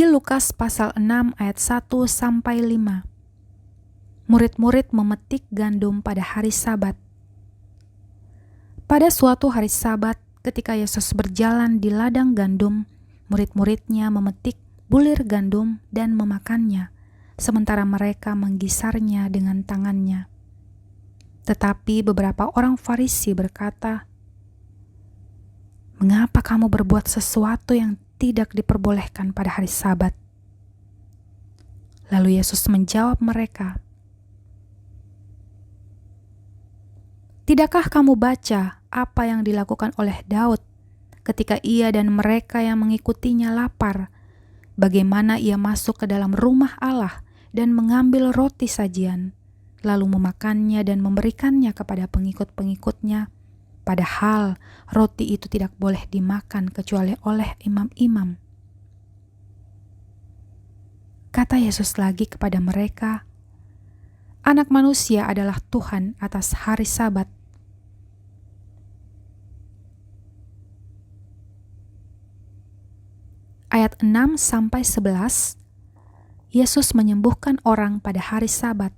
Injil Lukas pasal 6 ayat 1-5. Murid-murid memetik gandum pada hari Sabat. Pada suatu hari Sabat, ketika Yesus berjalan di ladang gandum, murid-muridnya memetik bulir gandum dan memakannya, sementara mereka menggisarnya dengan tangannya. Tetapi beberapa orang Farisi berkata, "Mengapa kamu berbuat sesuatu yang tidak diperbolehkan pada hari Sabat?" Lalu Yesus menjawab mereka, "Tidakkah kamu baca apa yang dilakukan oleh Daud ketika ia dan mereka yang mengikutinya lapar? Bagaimana ia masuk ke dalam rumah Allah dan mengambil roti sajian, lalu memakannya dan memberikannya kepada pengikut-pengikutnya, padahal roti itu tidak boleh dimakan kecuali oleh imam-imam." Kata Yesus lagi kepada mereka, "Anak manusia adalah Tuhan atas hari Sabat." Ayat 6-11, Yesus menyembuhkan orang pada hari Sabat.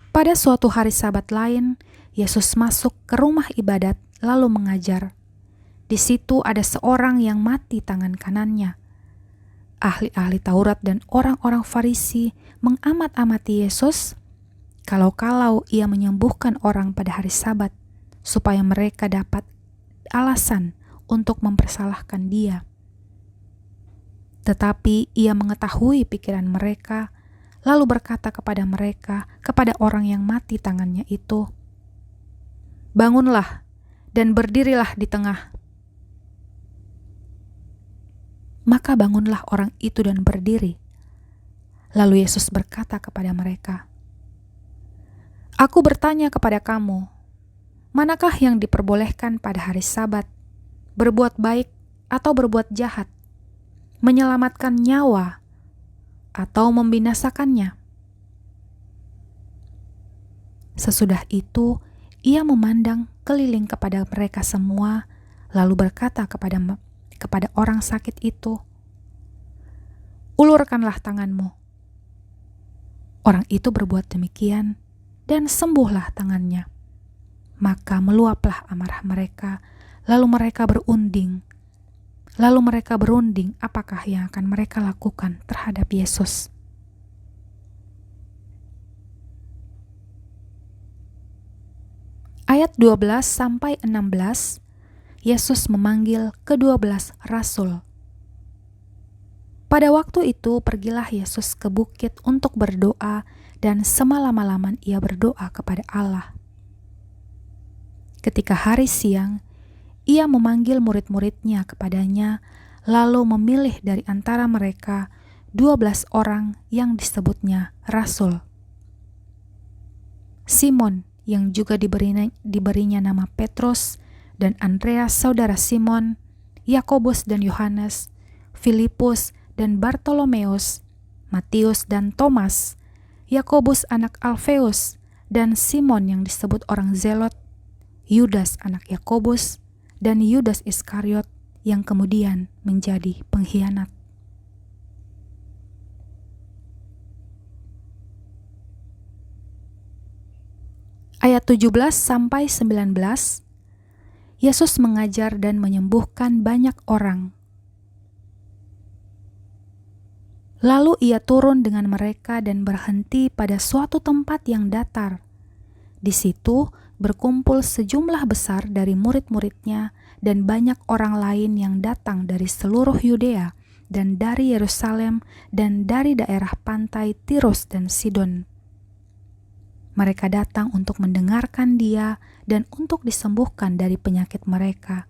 Pada suatu hari Sabat lain, Yesus masuk ke rumah ibadat lalu mengajar. Di situ ada seorang yang mati tangan kanannya. Ahli-ahli Taurat dan orang-orang Farisi mengamat-amati Yesus kalau-kalau ia menyembuhkan orang pada hari Sabat, supaya mereka dapat alasan untuk mempersalahkan dia. Tetapi ia mengetahui pikiran mereka, lalu berkata kepada mereka, kepada orang yang mati tangannya itu, "Bangunlah dan berdirilah di tengah." Maka bangunlah orang itu dan berdiri. Lalu Yesus berkata kepada mereka, "Aku bertanya kepada kamu, manakah yang diperbolehkan pada hari Sabat? Berbuat baik atau berbuat jahat? Menyelamatkan nyawa atau membinasakannya?" Sesudah itu, ia memandang keliling kepada mereka semua, lalu berkata kepada orang sakit itu, "Ulurkanlah tanganmu." Orang itu berbuat demikian, dan sembuhlah tangannya. Maka meluaplah amarah mereka, lalu mereka berunding apakah yang akan mereka lakukan terhadap Yesus. Ayat 12-16, Yesus memanggil ke-12 rasul. Pada waktu itu pergilah Yesus ke bukit untuk berdoa, dan semalam-malaman ia berdoa kepada Allah. Ketika hari siang, ia memanggil murid-muridnya kepadanya, lalu memilih dari antara mereka 12 orang yang disebutnya rasul. Simon, yang juga diberinya nama Petrus, dan Andreas saudara Simon, Yakobus dan Yohanes, Filipus dan Bartolomeus, Matius dan Thomas, Yakobus anak Alfeus, dan Simon yang disebut orang Zelot, Yudas anak Yakobus, dan Yudas Iskariot yang kemudian menjadi pengkhianat. Ayat 17-19, Yesus mengajar dan menyembuhkan banyak orang. Lalu ia turun dengan mereka dan berhenti pada suatu tempat yang datar. Di situ berkumpul sejumlah besar dari murid-muridnya dan banyak orang lain yang datang dari seluruh Yudea dan dari Yerusalem dan dari daerah pantai Tirus dan Sidon. Mereka datang untuk mendengarkan dia dan untuk disembuhkan dari penyakit mereka.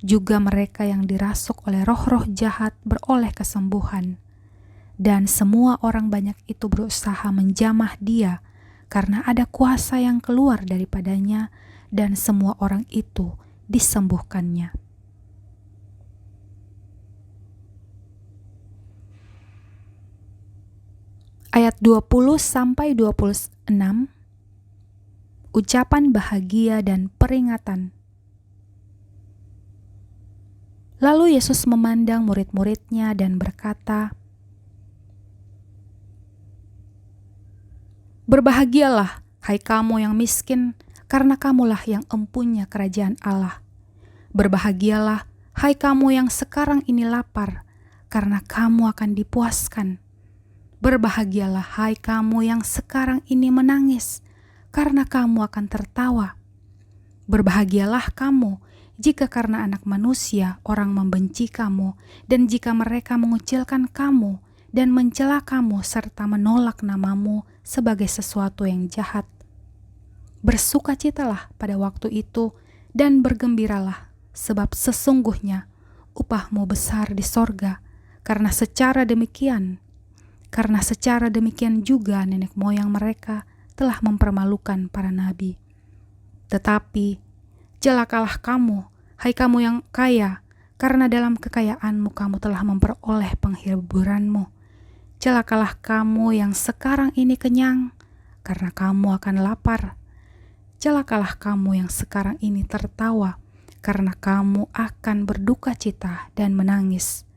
Juga mereka yang dirasuk oleh roh-roh jahat beroleh kesembuhan. Dan semua orang banyak itu berusaha menjamah dia, karena ada kuasa yang keluar daripadanya, dan semua orang itu disembuhkannya. Ayat 20-26, ucapan bahagia dan peringatan. Lalu Yesus memandang murid-muridnya dan berkata, "Berbahagialah, hai kamu yang miskin, karena kamulah yang empunya kerajaan Allah. Berbahagialah, hai kamu yang sekarang ini lapar, karena kamu akan dipuaskan. Berbahagialah, hai kamu yang sekarang ini menangis, karena kamu akan tertawa. Berbahagialah kamu jika karena Anak Manusia orang membenci kamu, dan jika mereka mengucilkan kamu dan mencela kamu serta menolak namamu sebagai sesuatu yang jahat. Bersukacitalah pada waktu itu dan bergembiralah, sebab sesungguhnya upahmu besar di sorga, karena secara demikian juga nenek moyang mereka telah mempermalukan para nabi. Tetapi celakalah kamu, hai kamu yang kaya, karena dalam kekayaanmu kamu telah memperoleh penghiburanmu. Celakalah kamu yang sekarang ini kenyang, karena kamu akan lapar. Celakalah kamu yang sekarang ini tertawa, karena kamu akan berduka cita dan menangis.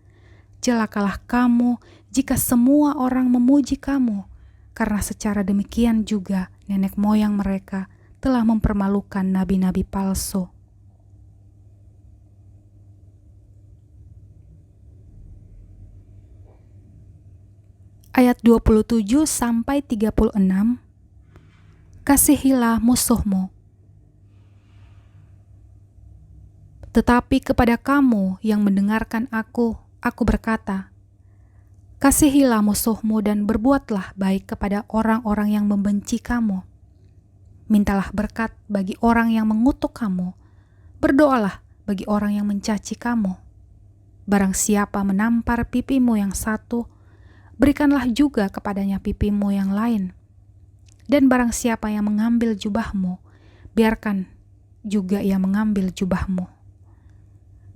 Celakalah kamu jika semua orang memuji kamu, karena secara demikian juga nenek moyang mereka telah mempermalukan nabi-nabi palsu. Ayat 27-36, kasihilah musuhmu. Tetapi kepada kamu yang mendengarkan aku berkata, kasihilah musuhmu dan berbuatlah baik kepada orang-orang yang membenci kamu. Mintalah berkat bagi orang yang mengutuk kamu. Berdoalah bagi orang yang mencaci kamu. Barang siapa menampar pipimu yang satu, berikanlah juga kepadanya pipimu yang lain. Dan barang siapa yang mengambil jubahmu, biarkan juga ia mengambil jubahmu.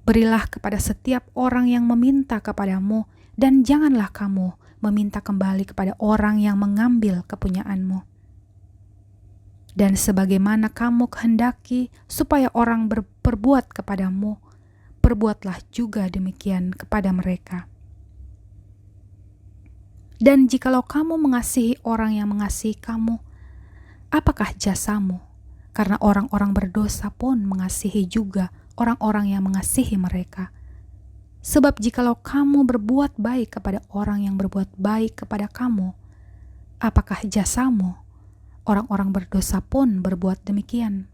Berilah kepada setiap orang yang meminta kepadamu, dan janganlah kamu meminta kembali kepada orang yang mengambil kepunyaanmu. Dan sebagaimana kamu kehendaki supaya orang berbuat kepadamu, perbuatlah juga demikian kepada mereka. Dan jikalau kamu mengasihi orang yang mengasihi kamu, apakah jasamu? Karena orang-orang berdosa pun mengasihi juga orang-orang yang mengasihi mereka. Sebab jikalau kamu berbuat baik kepada orang yang berbuat baik kepada kamu, apakah jasamu? Orang-orang berdosa pun berbuat demikian.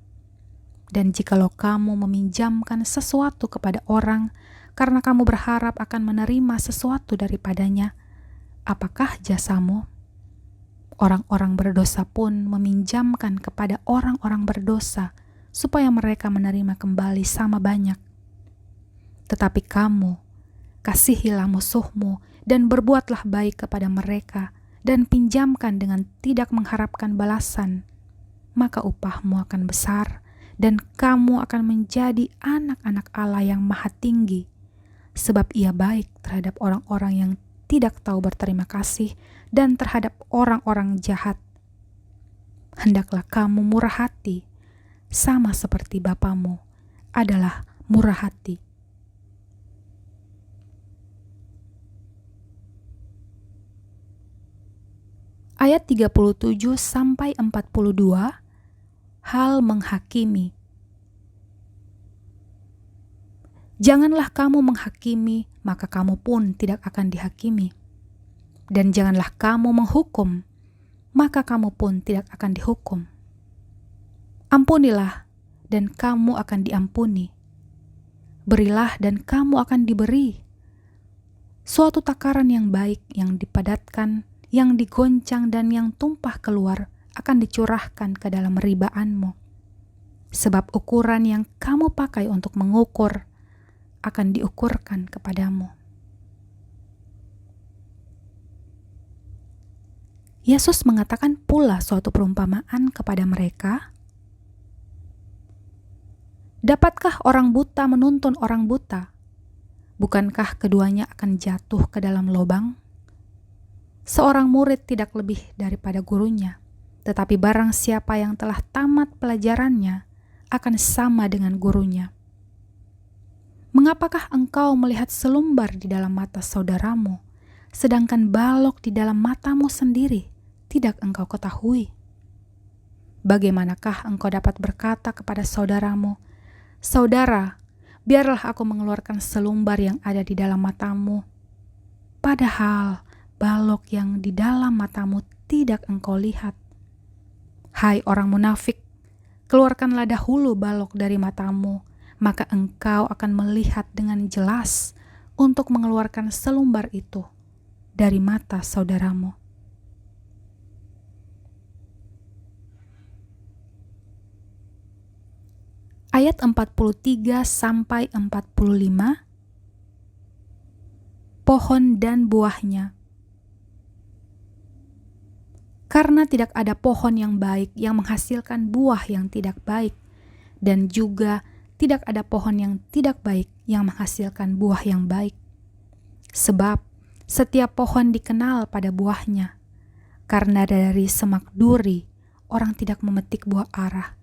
Dan jikalau kamu meminjamkan sesuatu kepada orang karena kamu berharap akan menerima sesuatu daripadanya, apakah jasamu? Orang-orang berdosa pun meminjamkan kepada orang-orang berdosa supaya mereka menerima kembali sama banyak. Tetapi kamu, kasihilah musuhmu dan berbuatlah baik kepada mereka dan pinjamkan dengan tidak mengharapkan balasan, maka upahmu akan besar dan kamu akan menjadi anak-anak Allah yang Maha Tinggi, sebab Ia baik terhadap orang-orang yang tidak tahu berterima kasih dan terhadap orang-orang jahat. Hendaklah kamu murah hati, sama seperti Bapamu adalah murah hati. Ayat 37-42, hal menghakimi. Janganlah kamu menghakimi, maka kamu pun tidak akan dihakimi. Dan janganlah kamu menghukum, maka kamu pun tidak akan dihukum. Ampunilah, dan kamu akan diampuni. Berilah, dan kamu akan diberi. Suatu takaran yang baik, yang dipadatkan, yang digoncang, dan yang tumpah keluar akan dicurahkan ke dalam ribaanmu. Sebab ukuran yang kamu pakai untuk mengukur akan diukurkan kepadamu. Yesus mengatakan pula suatu perumpamaan kepada mereka. Dapatkah orang buta menuntun orang buta? Bukankah keduanya akan jatuh ke dalam lubang? Seorang murid tidak lebih daripada gurunya, tetapi barang siapa yang telah tamat pelajarannya akan sama dengan gurunya. Mengapakah engkau melihat selumbar di dalam mata saudaramu, sedangkan balok di dalam matamu sendiri tidak engkau ketahui? Bagaimanakah engkau dapat berkata kepada saudaramu, "Saudara, biarlah aku mengeluarkan selumbar yang ada di dalam matamu," padahal balok yang di dalam matamu tidak engkau lihat? Hai orang munafik, keluarkanlah dahulu balok dari matamu, maka engkau akan melihat dengan jelas untuk mengeluarkan selumbar itu dari mata saudaramu. Ayat 43 sampai 45. Pohon dan buahnya. Karena tidak ada pohon yang baik yang menghasilkan buah yang tidak baik, dan juga tidak ada pohon yang tidak baik yang menghasilkan buah yang baik. Sebab setiap pohon dikenal pada buahnya. Karena dari semak duri orang tidak memetik buah ara,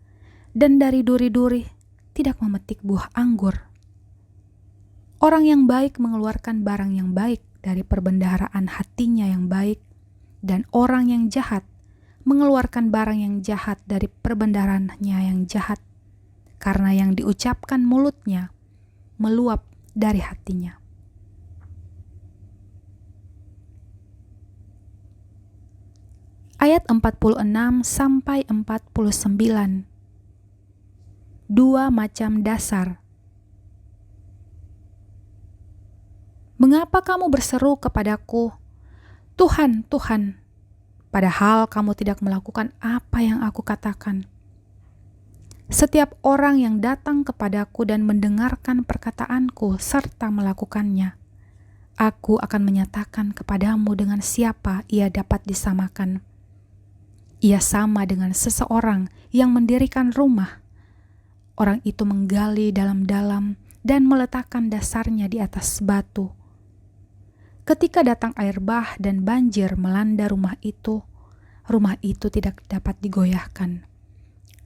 dan dari duri-duri tidak memetik buah anggur. Orang yang baik mengeluarkan barang yang baik dari perbendaharaan hatinya yang baik, dan orang yang jahat mengeluarkan barang yang jahat dari perbendaharaannya yang jahat, karena yang diucapkan mulutnya meluap dari hatinya. Ayat 46 sampai 49. Dua macam dasar. Mengapa kamu berseru kepadaku, "Tuhan, Tuhan," padahal kamu tidak melakukan apa yang aku katakan? Setiap orang yang datang kepadaku dan mendengarkan perkataanku serta melakukannya, aku akan menyatakan kepadamu dengan siapa ia dapat disamakan. Ia sama dengan seseorang yang mendirikan rumah. Orang itu menggali dalam-dalam dan meletakkan dasarnya di atas batu. Ketika datang air bah dan banjir melanda rumah itu tidak dapat digoyahkan,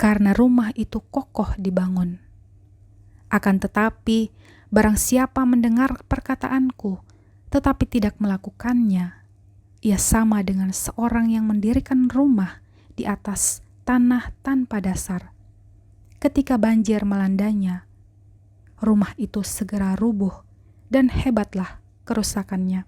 karena rumah itu kokoh dibangun. Akan tetapi, barang siapa mendengar perkataanku, tetapi tidak melakukannya, ia sama dengan seorang yang mendirikan rumah di atas tanah tanpa dasar. Ketika banjir melandanya, rumah itu segera rubuh dan hebatlah kerusakannya.